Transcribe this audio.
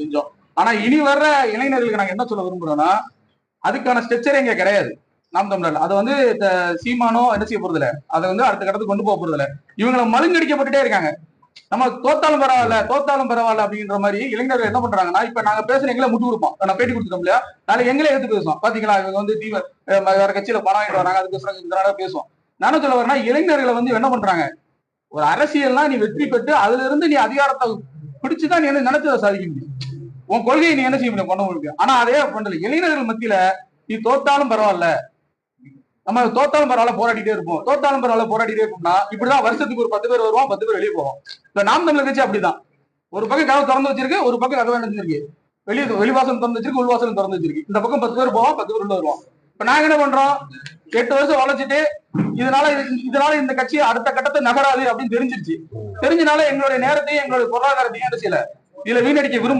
செஞ்சோம். ஆனா இனி வர்ற இளைஞர்களுக்கு நாங்க என்ன சொல்ல விரும்புறோம்னா, அதுக்கான ஸ்ட்ரக்சரே இங்க கிடையாது நாம் தமிழர். அதை வந்து சீமானோ என்ன செய்ய போறது இல்ல, அதை வந்து அடுத்த கட்டத்துக்கு கொண்டு போக போறது இல்ல. இவங்களை மழுங்கடிக்கப்பட்டுட்டே இருக்காங்க. நம்ம தோத்தாலும் பரவாயில்ல தோத்தாலும் பரவாயில்ல அப்படின்ற மாதிரி இளைஞர்கள் என்ன பண்றாங்கன்னா, இப்ப நாங்க பேசுற எங்களை முட்டு கொடுப்போம். நான் பேட்டி கொடுத்துட்டோம் இல்லையா, நாளைக்கு எங்களே எடுத்து பேசுவோம். பாத்தீங்களா இவங்க வந்து வேற கட்சியில பணம் வாங்கிட்டு வராங்க, அதுக்கு பேசுவோம். நானும் சொல்ல வரேன்னா, இளைஞர்களை வந்து என்ன பண்றாங்க, ஒரு அரசியல்னா நீ வெற்றி பெற்று அதுல இருந்து நீ அதிகாரத்தை பிடிச்சுதான் நீ என்ன நினைச்சதை சாதிக்க முடியும். உன் கொள்கையை நீ என்ன செய்ய முடியும், பண்ண முடியும். ஆனா அதே பண்ணல. இளைஞர்கள் மத்தியில நீ தோத்தாலும் பரவாயில்ல, நம்ம தோத்தாலும் பரவாயில்ல போராடிட்டே இருப்போம், தோத்தாலும் பரவாயில்ல போராடிட்டே இருப்போம்னா இப்படிதான் வருஷத்துக்கு ஒரு 10 பேர் வருவான், 10 பேர் வெளியே போவோம். இப்ப நாம் தமிழர் கட்சி அப்படிதான். ஒரு பக்கம் கதவு திறந்து வச்சிருக்கு, ஒரு பக்கம் கதவு நினைச்சிருக்கு. வெளிவாசல் திறந்து வச்சிருக்கு, உள்வாசல் திறந்து வச்சிருக்கு. இந்த பக்கம் 10 பேர் போவோம், 10 பேர் உள்ள வருவோம். இப்ப நாங்க என்ன பண்றோம், 8 வருஷம் வளைச்சிட்டு இதனால இந்த கட்சி அடுத்த கட்டத்தை நகராது அப்படின்னு தெரிஞ்சிருச்சு. தெரிஞ்சனால எங்களுடைய நேரத்தையும் எங்களுடைய பொருளாதாரத்தையும் என்ன செய்யல, இதுல வீணடிக்க விரும்ப